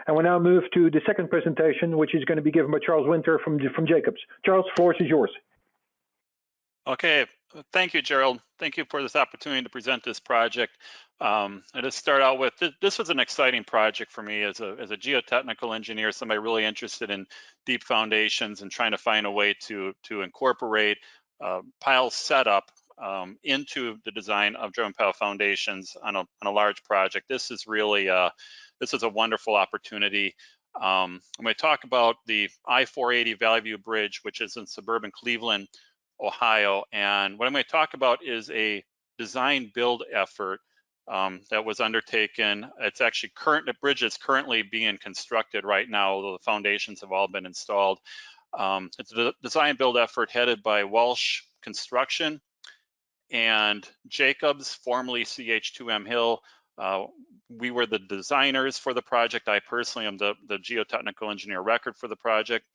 And we'll now move to the second presentation, which is going to be given by Charles Winter from Jacobs. Charles, the floor is yours. Okay, thank you, Gerald. Thank you for this opportunity to present this project. I just start out with, this was an exciting project for me as a geotechnical engineer, somebody really interested in deep foundations and trying to find a way to incorporate pile setup into the design of drum pile foundations on a large project. This is really, this is a wonderful opportunity. I'm going to talk about the I-480 Valley View Bridge, which is in suburban Cleveland, Ohio, and what I'm going to talk about is a design build effort that was undertaken. It's actually the bridge is currently being constructed right now, although the foundations have all been installed. It's a design build effort headed by Walsh Construction and Jacobs, formerly CH2M Hill. We were the designers for the project. I personally am the geotechnical engineer record for the project.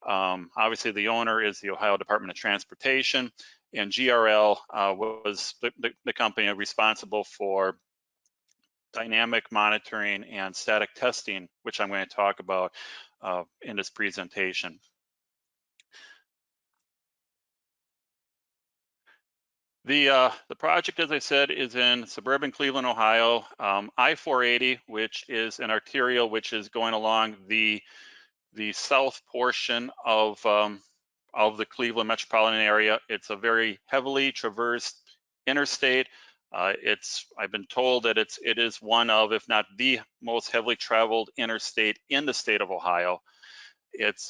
Obviously, the owner is the Ohio Department of Transportation, and GRL was the company responsible for dynamic monitoring and static testing, which I'm going to talk about in this presentation. The project, as I said, is in suburban Cleveland, Ohio. I-480, which is an arterial which is going along the south portion of the Cleveland metropolitan area. It's a very heavily traversed interstate. I've been told that it is one of, if not the most heavily traveled interstate in the state of Ohio. It's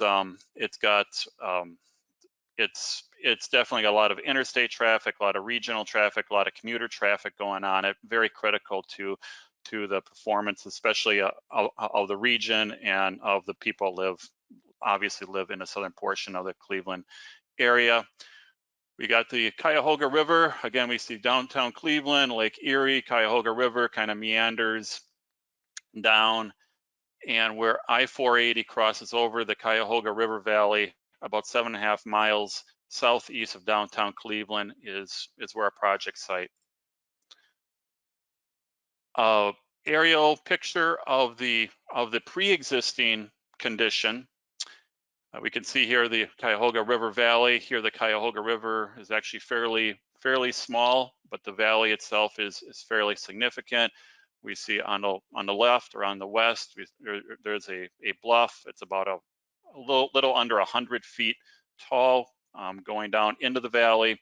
definitely got a lot of interstate traffic, a lot of regional traffic, a lot of commuter traffic going on. It's very critical to the performance, especially of the region and of the people obviously live in the southern portion of the Cleveland area. We got the Cuyahoga River. Again, we see downtown Cleveland, Lake Erie, Cuyahoga River kind of meanders down, and where I-480 crosses over the Cuyahoga River Valley, about 7.5 miles southeast of downtown Cleveland is where our project site. Aerial picture of the pre-existing condition. We can see here the Cuyahoga River Valley. Here the Cuyahoga River is actually fairly small, but the valley itself is fairly significant. We see on the left or on the west, there's a bluff. It's about a little under 100 feet tall, going down into the valley,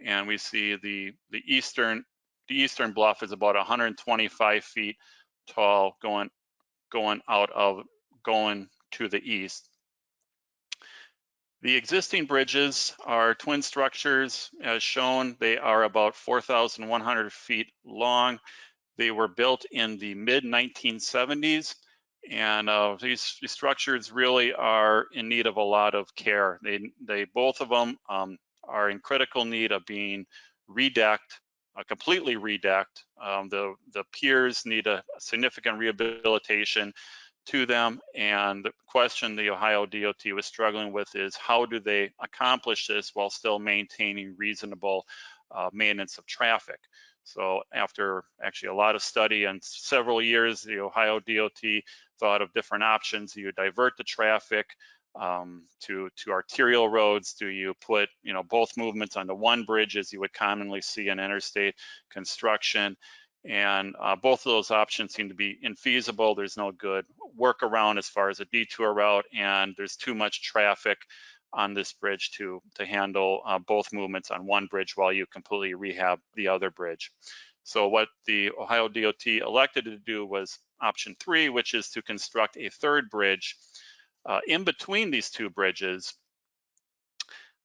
and we see the eastern bluff is about 125 feet tall, going to the east. The existing bridges are twin structures, as shown. They are about 4,100 feet long. They were built in the mid-1970s, and these structures really are in need of a lot of care. They both of them are in critical need of being redecked, completely redecked. The piers need a significant rehabilitation to them, and the question the Ohio DOT was struggling with is how do they accomplish this while still maintaining reasonable maintenance of traffic. So after actually a lot of study and several years, the Ohio DOT thought of different options. Do you divert the traffic to arterial roads? Do you put both movements onto one bridge, as you would commonly see in interstate construction? And both of those options seem to be infeasible. There's no good workaround as far as a detour route, and there's too much traffic on this bridge to handle both movements on one bridge while you completely rehab the other bridge. So what the Ohio DOT elected to do was option 3, which is to construct a third bridge in between these two bridges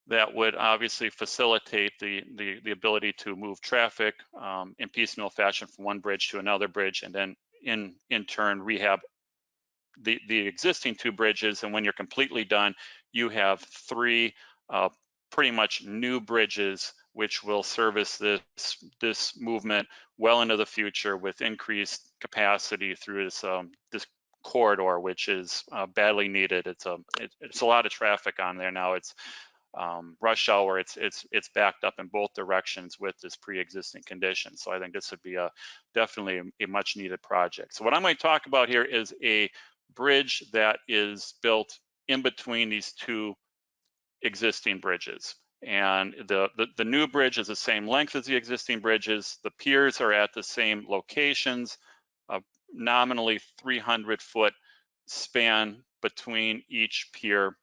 that would obviously facilitate the ability to move traffic in piecemeal fashion from one bridge to another bridge, and then in turn rehab the existing two bridges. And when you're completely done, you have 3 pretty much new bridges which will service this movement well into the future with increased capacity through this corridor, which is badly needed. It's a lot of traffic on there now. It's rush hour. It's backed up in both directions with this pre-existing condition. So I think this would be definitely a much needed project. So what I'm going to talk about here is a bridge that is built in between these two existing bridges. And the new bridge is the same length as the existing bridges. The piers are at the same locations, nominally 300-foot span between each pier.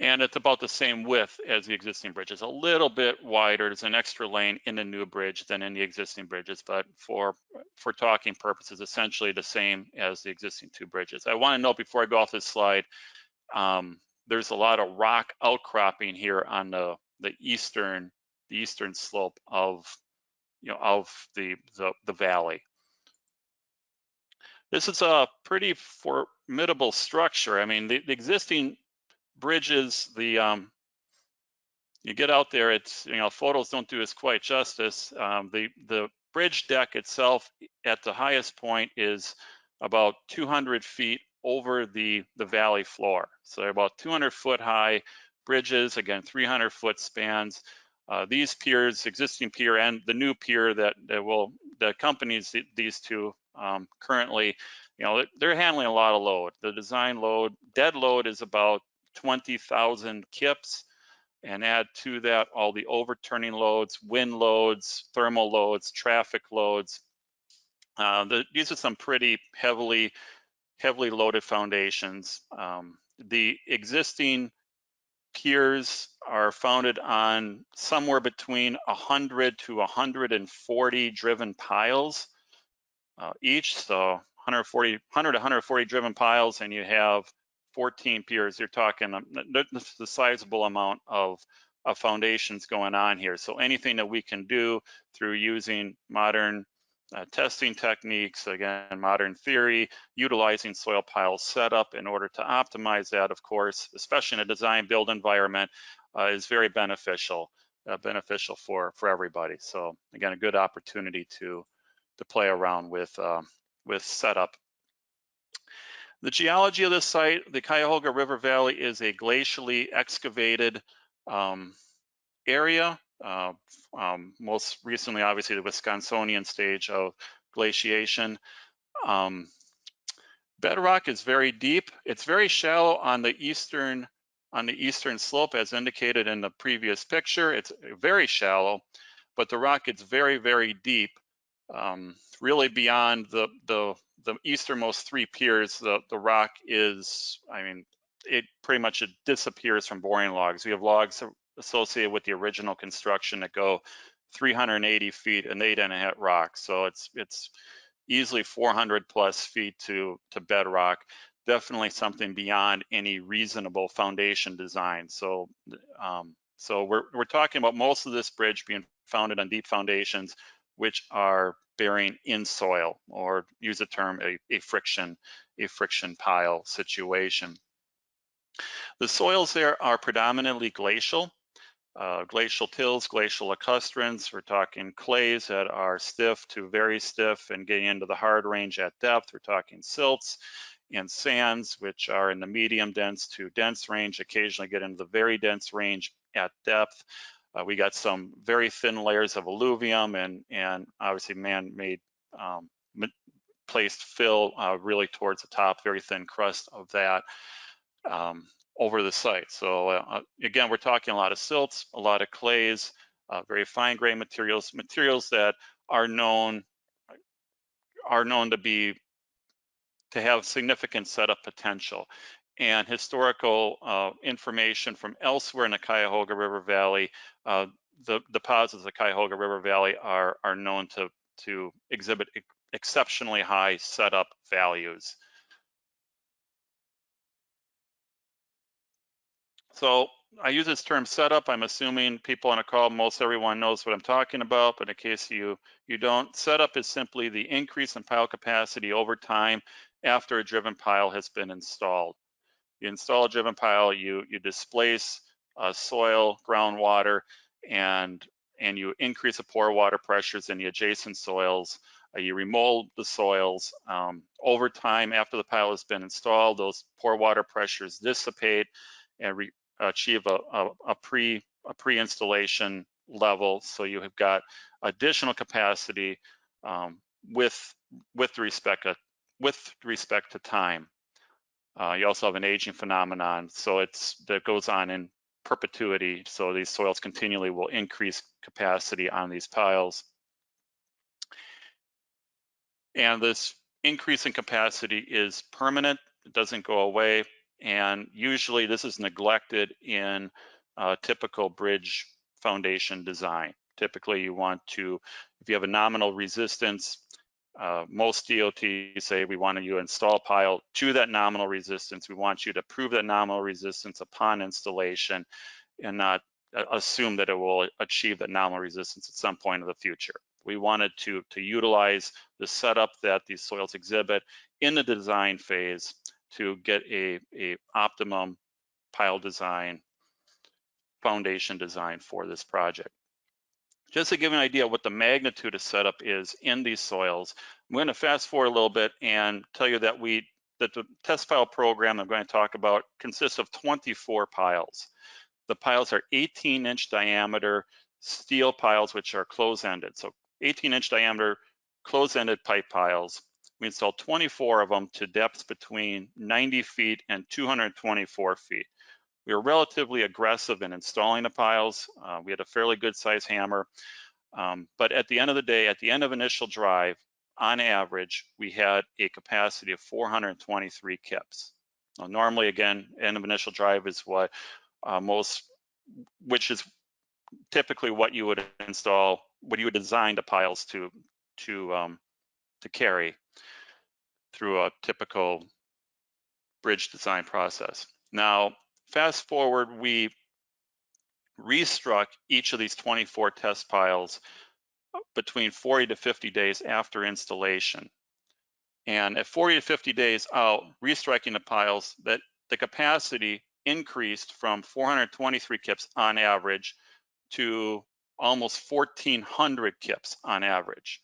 And it's about the same width as the existing bridges, a little bit wider. There's an extra lane in the new bridge than in the existing bridges, but for talking purposes, essentially the same as the existing two bridges. I want to note before I go off this slide, there's a lot of rock outcropping here on the eastern slope of the valley. This is a pretty formidable structure. I mean, the existing bridges, you get out there, it's, photos don't do us quite justice. The bridge deck itself at the highest point is about 200 feet over the valley floor. So they're about 200-foot high bridges, again, 300-foot spans. These piers, existing pier and the new pier that accompanies these two currently, they're handling a lot of load. The design load, dead load is about 20,000 kips, and add to that all the overturning loads, wind loads, thermal loads, traffic loads. These are some pretty heavily loaded foundations. The existing piers are founded on somewhere between 100 to 140 driven piles each, so 100 to 140 driven piles, and you have 14 piers. You're talking the sizable amount of foundations going on here. So anything that we can do through using modern testing techniques, again, modern theory, utilizing soil pile setup in order to optimize that, of course, especially in a design build environment, is very beneficial for everybody. So again, a good opportunity to play around with setup. The geology of this site, the Cuyahoga River Valley, is a glacially excavated area. Most recently, obviously, the Wisconsinian stage of glaciation. Bedrock is very deep. It's very shallow on the eastern slope, as indicated in the previous picture. It's very shallow, but the rock gets very, very deep. Really beyond the easternmost three piers, the rock is, it pretty much disappears from boring logs. We have logs associated with the original construction that go 380 feet and they didn't hit rock. So it's easily 400 plus feet to bedrock. Definitely something beyond any reasonable foundation design. So we're talking about most of this bridge being founded on deep foundations, which are bearing in soil, or use the term a friction pile situation. The soils there are predominantly glacial. Glacial tills, glacial lacustrines. We're talking clays that are stiff to very stiff and getting into the hard range at depth. We're talking silts and sands, which are in the medium dense to dense range, occasionally get into the very dense range at depth. We got some very thin layers of alluvium and obviously man-made placed fill really towards the top, very thin crust of that over the site. So again, we're talking a lot of silts, a lot of clays, very fine grained materials that are known to have significant setup potential. And historical information from elsewhere in the Cuyahoga River Valley, the deposits of the Cuyahoga River Valley are known to exhibit exceptionally high setup values. So I use this term setup. I'm assuming people on a call, most everyone knows what I'm talking about, but in case you don't, setup is simply the increase in pile capacity over time after a driven pile has been installed. You install a driven pile, you displace soil, groundwater, and you increase the pore water pressures in the adjacent soils. You remold the soils. Over time, after the pile has been installed, those pore water pressures dissipate and achieve a pre-installation level. So you have got additional capacity with respect with respect to time. You also have an aging phenomenon, so that goes on in perpetuity. So these soils continually will increase capacity on these piles. And this increase in capacity is permanent, it doesn't go away, and usually this is neglected in typical bridge foundation design. Typically you want to, if you have a nominal resistance, most DOTs say we want you to install a pile to that nominal resistance. We want you to prove that nominal resistance upon installation and not assume that it will achieve that nominal resistance at some point in the future. We wanted to utilize the setup that these soils exhibit in the design phase to get a optimum pile design, foundation design for this project. Just to give an idea what the magnitude of setup is in these soils, I'm going to fast forward a little bit and tell you that the test pile program I'm going to talk about consists of 24 piles. The piles are 18-inch diameter steel piles, which are close-ended. So 18-inch diameter close-ended pipe piles. We installed 24 of them to depths between 90 feet and 224 feet. We were relatively aggressive in installing the piles. We had a fairly good size hammer. But at the end of the day, at the end of initial drive, on average, we had a capacity of 423 kips. Now, normally, again, end of initial drive is what which is typically what you would install, what you would design the piles to carry through a typical bridge design process. Now, fast forward, we restruck each of these 24 test piles between 40 to 50 days after installation. And at 40 to 50 days out, restriking the piles, that the capacity increased from 423 kips on average to almost 1,400 kips on average.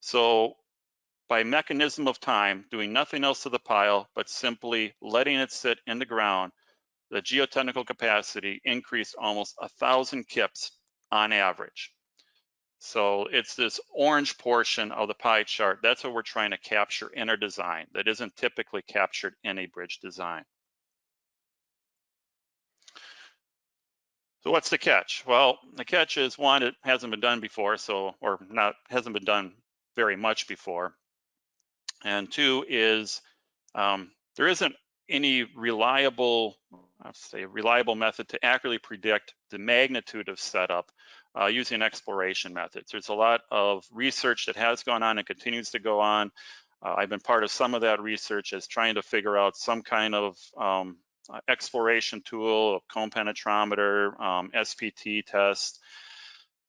So by mechanism of time, doing nothing else to the pile, but simply letting it sit in the ground, the geotechnical capacity increased almost 1,000 kips on average. So it's this orange portion of the pie chart. That's what we're trying to capture in our design that isn't typically captured in a bridge design. So what's the catch? Well, the catch is, one, it hasn't been done before, hasn't been done very much before. And two is there isn't any reliable method to accurately predict the magnitude of setup using exploration methods. There's a lot of research that has gone on and continues to go on. I've been part of some of that research as trying to figure out some kind of exploration tool, a cone penetrometer, SPT test,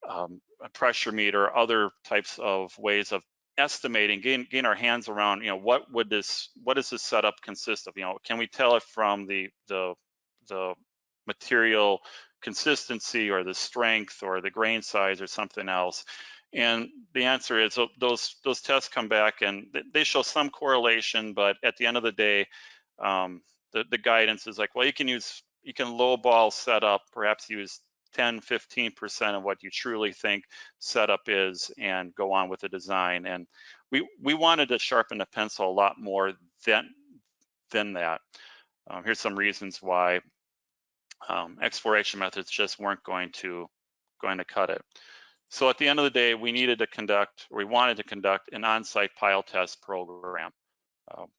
a pressure meter, other types of ways of estimating, getting our hands around, what does this setup consist of? Can we tell it from the material consistency or the strength or the grain size or something else? And the answer is those tests come back and they show some correlation, but at the end of the day, the guidance is like, well, you can lowball setup, perhaps use 10-15% of what you truly think setup is and go on with the design. And we wanted to sharpen the pencil a lot more than that. Here's some reasons why exploration methods just weren't going to cut it. So at the end of the day, we wanted to conduct an on-site pile test program.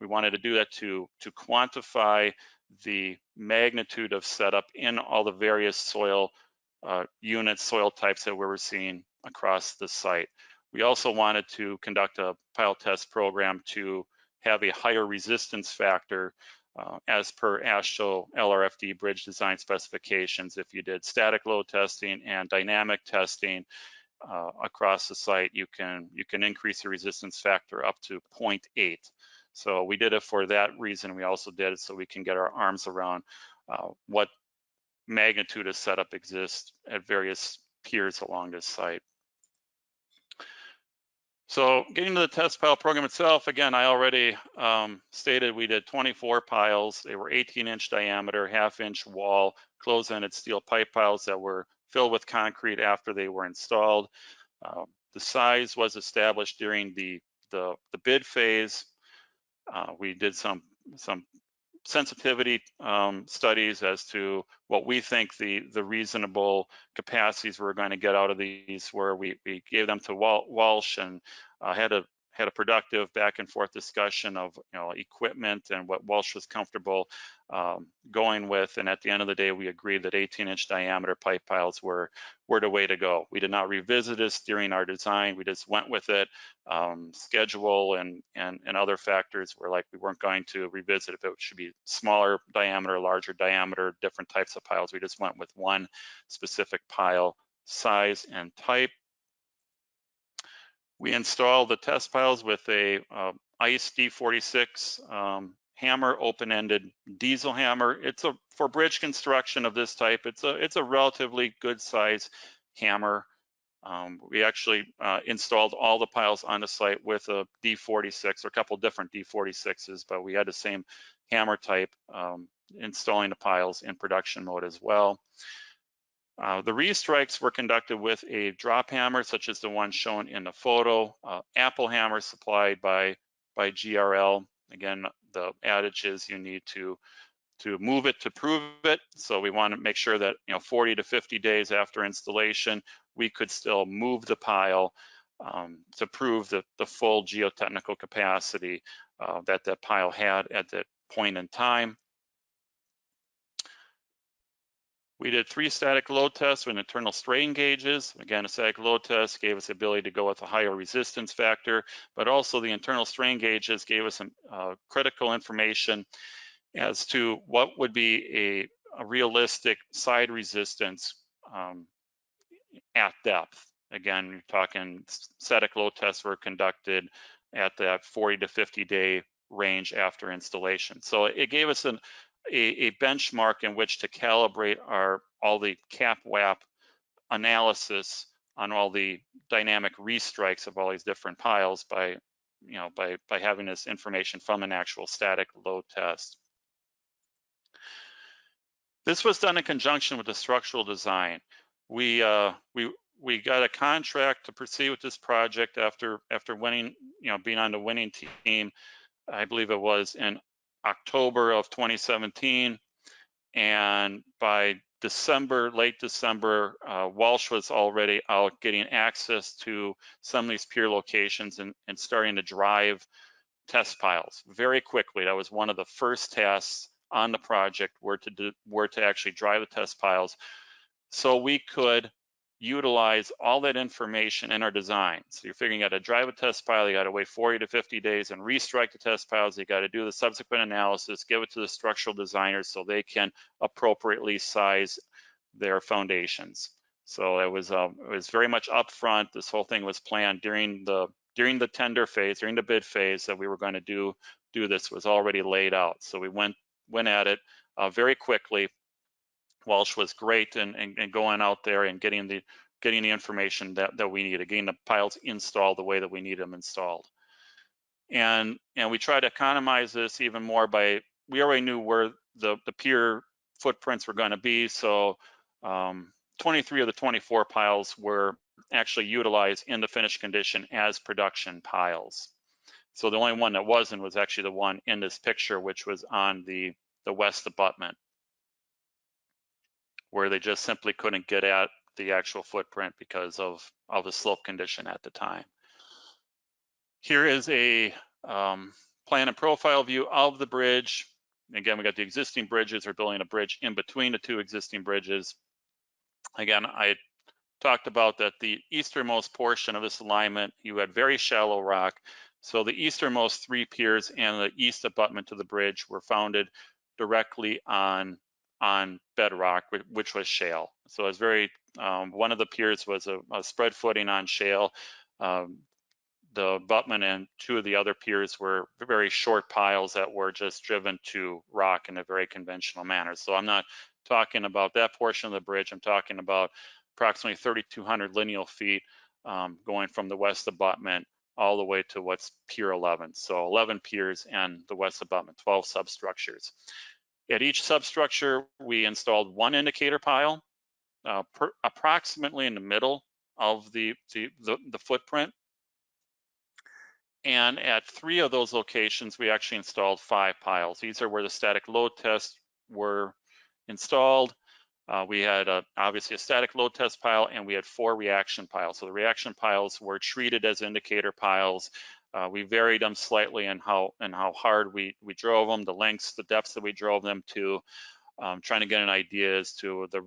We wanted to do that to quantify the magnitude of setup in all the various soil units, soil types that we were seeing across the site. We also wanted to conduct a pile test program to have a higher resistance factor as per AASHTO LRFD bridge design specifications. If you did static load testing and dynamic testing across the site, you can increase the resistance factor up to 0.8. So we did it for that reason. We also did it so we can get our arms around what magnitude of setup exists at various piers along this site. So getting to the test pile program itself, again, I already stated we did 24 piles. They were 18-inch diameter, half-inch wall, closed-ended steel pipe piles that were filled with concrete after they were installed. The size was established during the bid phase. We did some sensitivity studies as to what we think the reasonable capacities we're going to get out of these were. We gave them to Walsh and had a productive back and forth discussion of equipment and what Walsh was comfortable going with, and at the end of the day we agreed that 18-inch diameter pipe piles were the way to go. We did not revisit this during our design, we just went with it. Schedule and other factors were like we weren't going to revisit if it should be smaller diameter, larger diameter, different types of piles. We just went with one specific pile size and type. We installed the test piles with a ICE D46 hammer, open-ended diesel hammer. It's for bridge construction of this type. It's a relatively good size hammer. We actually installed all the piles on the site with a D46 or a couple different D46s, but we had the same hammer type installing the piles in production mode as well. The restrikes were conducted with a drop hammer, such as the one shown in the photo. Apple hammer supplied by GRL. Again, the adage is you need to move it to prove it. So we want to make sure that 40 to 50 days after installation, we could still move the pile to prove the full geotechnical capacity that that pile had at that point in time. We did 3 static load tests with internal strain gauges. Again, a static load test gave us the ability to go with a higher resistance factor, but also the internal strain gauges gave us some critical information as to what would be a realistic side resistance at depth. Again, you're talking static load tests were conducted at that 40 to 50 day range after installation. So it gave us a benchmark in which to calibrate all the cap-WAP analysis on all the dynamic restrikes of all these different piles by having this information from an actual static load test. This was done in conjunction with the structural design. We got a contract to proceed with this project after winning, being on the winning team. I believe it was in October of 2017, and by December, late December, Walsh was already out getting access to some of these pier locations and starting to drive test piles very quickly. That was one of the first tasks on the project, were to actually drive the test piles, so we could utilize all that information in our design. So you're figuring out to drive a test pile, you got to wait 40 to 50 days and restrike the test piles. You got to do the subsequent analysis, give it to the structural designers so they can appropriately size their foundations. So it was very much upfront. This whole thing was planned during the tender phase, during the bid phase, that we were going to do this. Was already laid out. So we went at it very quickly. Walsh was great in going out there and getting the information that we needed, getting the piles installed the way that we need them installed. And we tried to economize this even more by, we already knew where the pier footprints were going to be. So 23 of the 24 piles were actually utilized in the finished condition as production piles. So the only one that wasn't was actually the one in this picture, which was on the west abutment, where they just simply couldn't get at the actual footprint because of the slope condition at the time. Here is a plan and profile view of the bridge. Again, we got the existing bridges. We're building a bridge in between the 2 existing bridges. Again, I talked about that the easternmost portion of this alignment, you had very shallow rock. So the easternmost 3 piers and the east abutment to the bridge were founded directly on bedrock, which was shale. So it was very, one of the piers was a spread footing on shale. The abutment and 2 of the other piers were very short piles that were just driven to rock in a very conventional manner. So I'm not talking about that portion of the bridge. I'm talking about approximately 3,200 lineal feet going from the west abutment all the way to what's Pier 11. So 11 piers and the west abutment, 12 substructures. At each substructure, we installed 1 indicator pile, approximately in the middle of the footprint. And at 3 of those locations, we actually installed 5 piles. These are where the static load tests were installed. We had obviously a static load test pile, and we had 4 reaction piles. So the reaction piles were treated as indicator piles. We varied them slightly in how hard we drove them, the lengths, the depths that we drove them to, trying to get an idea as to the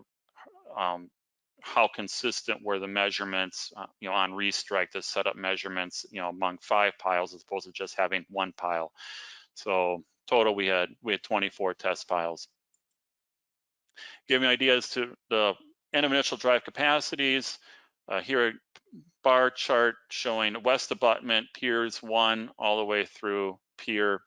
how consistent were the measurements, on restrike, the setup measurements, among 5 piles as opposed to just having 1 pile. So total, we had 24 test piles. Give you an idea as to the end of initial drive capacities. Here, a bar chart showing west abutment, piers 1 all the way through pier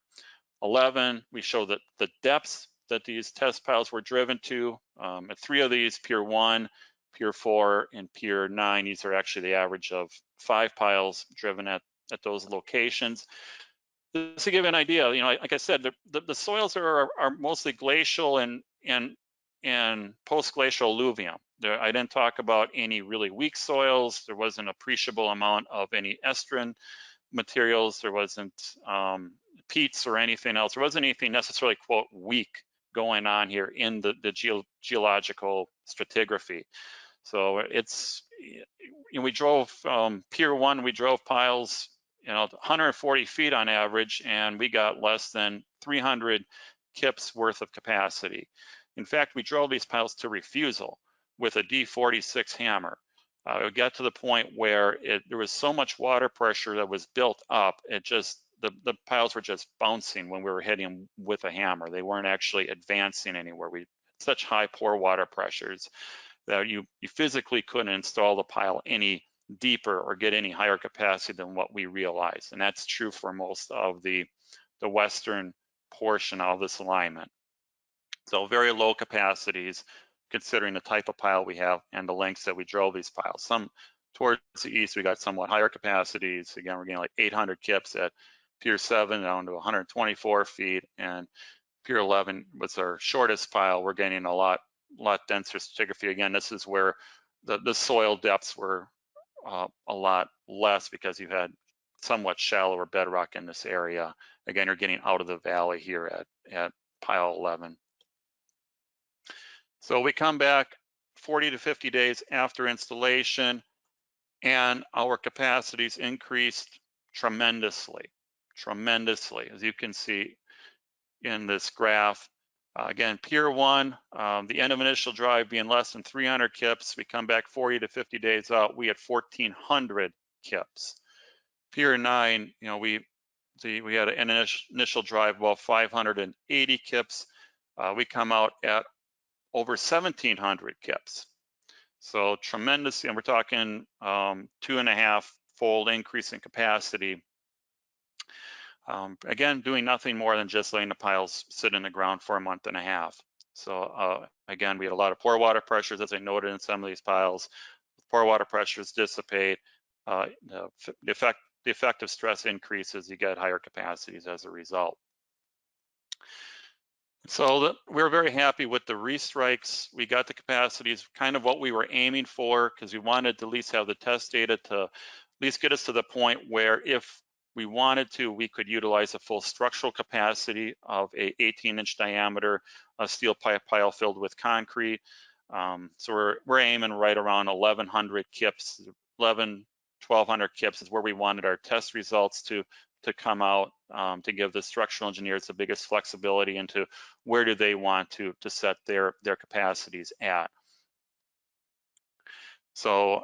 11. We show that the depths that these test piles were driven to. At 3 of these, pier 1, pier 4, and pier 9, these are actually the average of 5 piles driven at those locations. Just to give you an idea, like I said, the soils are mostly glacial and post-glacial alluvium. I didn't talk about any really weak soils. There wasn't an appreciable amount of any estrin materials. There wasn't peats or anything else. There wasn't anything necessarily, quote, weak going on here in the geological stratigraphy. So we drove pier 1, we drove piles 140 feet on average, and we got less than 300 kips worth of capacity. In fact, we drove these piles to refusal with a D46 hammer. It got to the point where there was so much water pressure that was built up, the piles were just bouncing when we were hitting them with a hammer. They weren't actually advancing anywhere. We had such high pore water pressures that you physically couldn't install the pile any deeper or get any higher capacity than what we realized. And that's true for most of the western portion of this alignment. So very low capacities considering the type of pile we have and the lengths that we drove these piles. Some towards the east, we got somewhat higher capacities. Again, we're getting like 800 kips at pier 7 down to 124 feet, and pier 11 was our shortest pile. We're getting a lot denser stratigraphy. Again, this is where the soil depths were a lot less because you had somewhat shallower bedrock in this area. Again, you're getting out of the valley here at pile 11. So we come back 40 to 50 days after installation, and our capacities increased tremendously, as you can see in this graph. Again, pier 1, the end of initial drive being less than 300 kips. We come back 40 to 50 days out, we had 1,400 kips. Pier 9, we had an initial drive about 580 kips. We come out at over 1,700 kips. So tremendous, and we're talking 2.5-fold increase in capacity. Again, doing nothing more than just letting the piles sit in the ground for a month and a half. So again, we had a lot of pore water pressures, as I noted in some of these piles. Pore water pressures dissipate, the effective stress increases, you get higher capacities as a result. So we're very happy with the restrikes. We got the capacities, kind of what we were aiming for, because we wanted to at least have the test data to at least get us to the point where if we wanted to, we could utilize a full structural capacity of a 18-inch diameter steel pipe pile filled with concrete. So we're aiming right around 1,100 kips, 1,200 kips is where we wanted our test results to come out, to give the structural engineers the biggest flexibility into where do they want to set their capacities at. So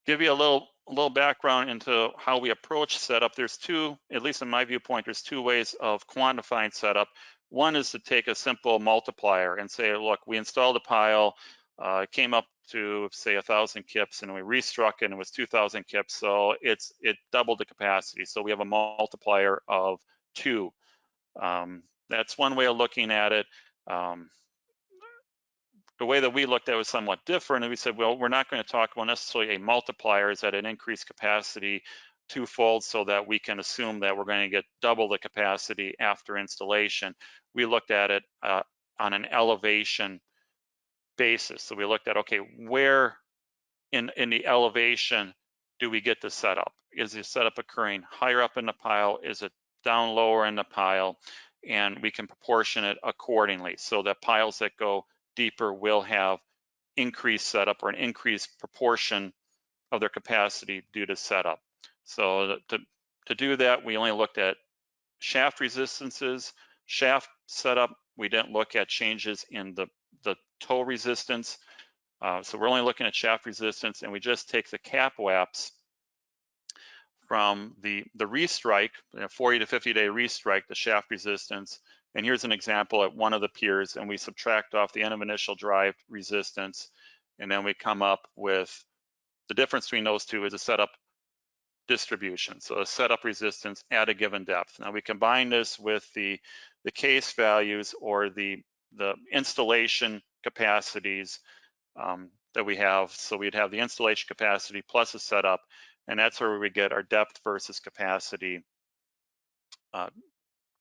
give you a little background into how we approach setup. There's two, at least in my viewpoint, there's two ways of quantifying setup. One is to take a simple multiplier and say, look, we installed a pile, it came up to say 1,000 kips, and we restruck it and it was 2,000 kips, so it doubled the capacity. So we have a multiplier of 2. That's one way of looking at it. The way that we looked at it was somewhat different, and we said, well, we're not going to talk about necessarily a multiplier is at an increased capacity twofold so that we can assume that we're going to get double the capacity after installation. We looked at it on an elevation basis. So we looked at, okay, where in the elevation do we get the setup? is the setup occurring higher up in the pile? Is it down lower in the pile? And we can proportion it accordingly so that piles that go deeper will have increased setup or an increased proportion of their capacity due to setup. So to do that, we only looked at shaft resistances, shaft setup. We didn't look at changes in the toe resistance. So we're only looking at shaft resistance, and we just take the cap WAPs from the restrike, 40 to 50 day restrike, the shaft resistance. And here's an example at one of the piers, and we subtract off the end of initial drive resistance, and then we come up with the difference between those two is a setup distribution. So a setup resistance at a given depth. Now we combine this with the case values or the installation capacities that we have. So we'd have the installation capacity plus a setup, and that's where we get our depth versus capacity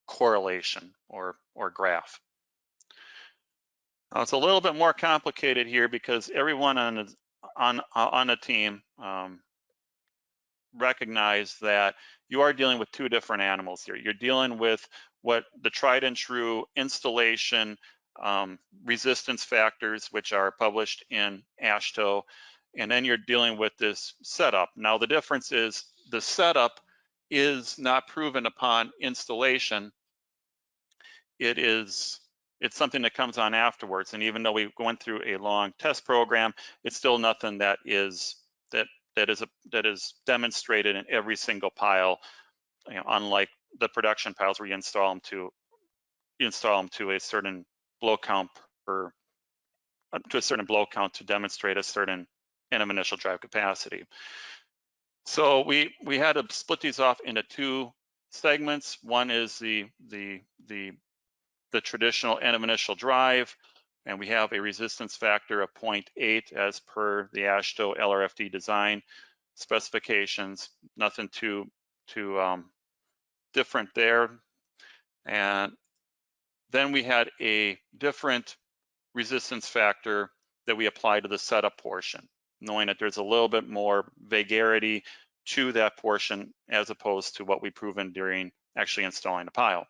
correlation or graph. Now it's a little bit more complicated here because everyone on a team recognize that you are dealing with two different animals here. You're dealing with what the tried and true installation resistance factors, which are published in AASHTO, and then you're dealing with this setup. Now the difference is the setup is not proven upon installation. It's something that comes on afterwards, and even though we went through a long test program, it's still nothing that is demonstrated in every single pile, unlike the production piles where you install them to a certain blow count to demonstrate a certain end of initial drive capacity. So we had to split these off into two segments. One is the traditional end of initial drive, and we have a resistance factor of 0.8 as per the AASHTO LRFD design specifications. Nothing too different there. And then we had a different resistance factor that we applied to the setup portion, knowing that there's a little bit more vagarity to that portion as opposed to what we proven during actually installing the pile.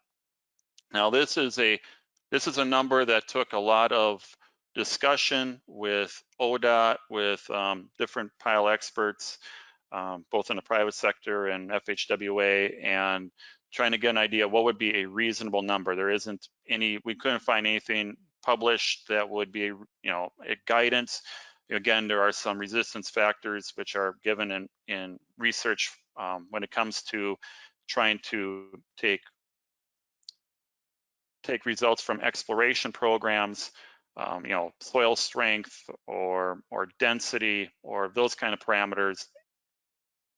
Now this is a number that took a lot of discussion with ODOT, with different pile experts, both in the private sector and FHWA, and trying to get an idea what would be a reasonable number. There isn't any, we couldn't find anything published that would be, a guidance. Again, there are some resistance factors which are given in research when it comes to trying to take results from exploration programs, soil strength or density or those kind of parameters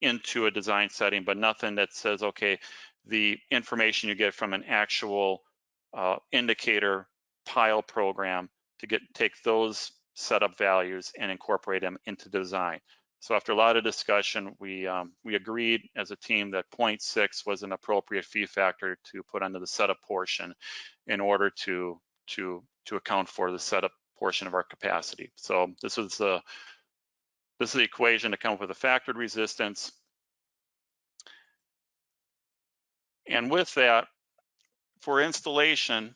into a design setting, but nothing that says, okay, the information you get from an actual indicator pile program to take those setup values and incorporate them into design. So after a lot of discussion, we agreed as a team that 0.6 was an appropriate fee factor to put under the setup portion in order to account for the setup portion of our capacity. So this is the equation to come up with a factored resistance. And with that, for installation,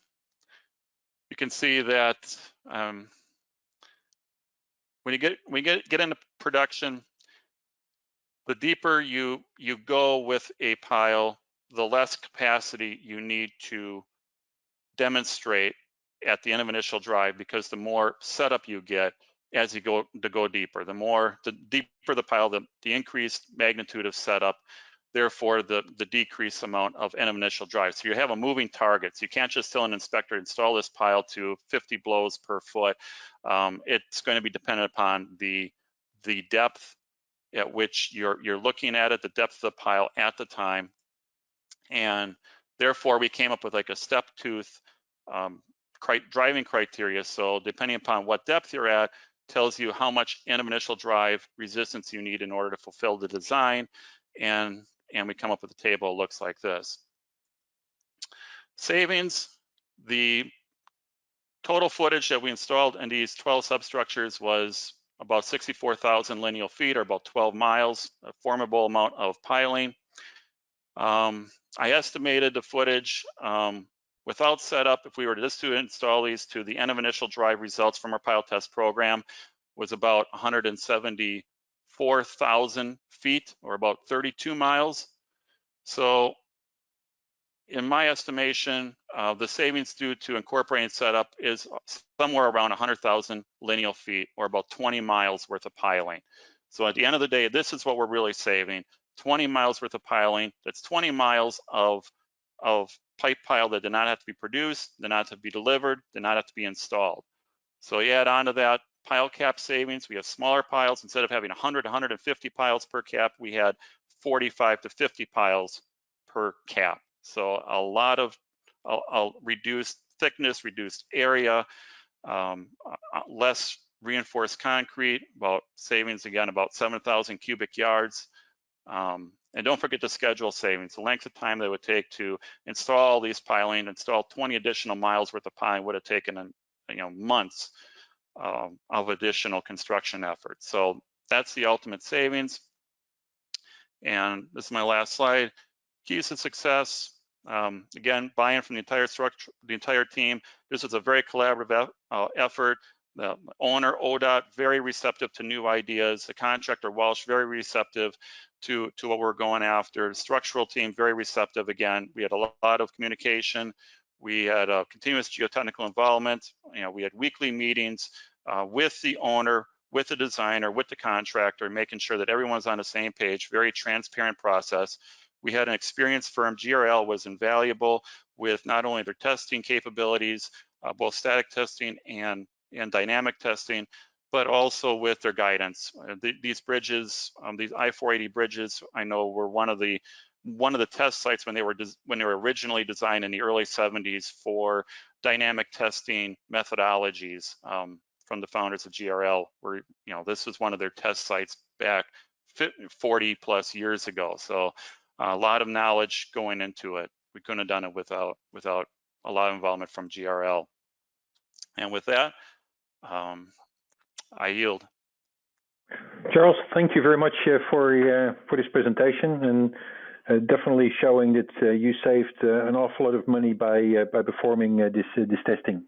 you can see that when you get into production, the deeper you go with a pile, the less capacity you need to demonstrate at the end of initial drive, because the more setup you get as you go deeper. The deeper the pile, the increased magnitude of setup, therefore the decreased amount of end of initial drive. So you have a moving target. So you can't just tell an inspector install this pile to 50 blows per foot. It's going to be dependent upon the depth at which you're looking at it, the depth of the pile at the time, and therefore we came up with like a step tooth driving criteria. So depending upon what depth you're at, tells you how much end of initial drive resistance you need in order to fulfill the design, and we come up with a table that looks like this. Savings, the total footage that we installed in these 12 substructures was about 64,000 lineal feet, or about 12 miles, a formidable amount of piling. I estimated the footage without setup, if we were just to install these to the end of initial drive results from our pilot test program, was about 174,000 feet, or about 32 miles. So in my estimation, the savings due to incorporating setup is somewhere around 100,000 lineal feet, or about 20 miles worth of piling. So at the end of the day, this is what we're really saving: 20 miles worth of piling. That's 20 miles of pipe pile that did not have to be produced, did not have to be delivered, did not have to be installed. So you add on to that pile cap savings. We have smaller piles. Instead of having 100 to 150 piles per cap, we had 45 to 50 piles per cap. So a lot of reduced thickness, reduced area, less reinforced concrete, about savings again, about 7,000 cubic yards. And don't forget the schedule savings. The length of time that it would take to install these piling, install 20 additional miles worth of piling would have taken months of additional construction effort. So that's the ultimate savings. And this is my last slide. Keys to success. Again, buy-in from the entire structure, the entire team. This is a very collaborative effort. The owner, ODOT, very receptive to new ideas. The contractor, Walsh, very receptive to what we're going after. The structural team, very receptive. Again, we had a lot of communication. We had a continuous geotechnical involvement. We had weekly meetings with the owner, with the designer, with the contractor, making sure that everyone's on the same page. Very transparent process. We had an experienced firm. GRL was invaluable with not only their testing capabilities, both static testing and dynamic testing, but also with their guidance. These bridges, these I-480 bridges, I know were one of the test sites when they were originally designed in the early 70s for dynamic testing methodologies from the founders of GRL. Where this was one of their test sites back 40 plus years ago. So a lot of knowledge going into it. We couldn't have done it without a lot of involvement from GRL. And with that, I yield. Charles, thank you very much for this presentation, and definitely showing that you saved an awful lot of money by performing this testing.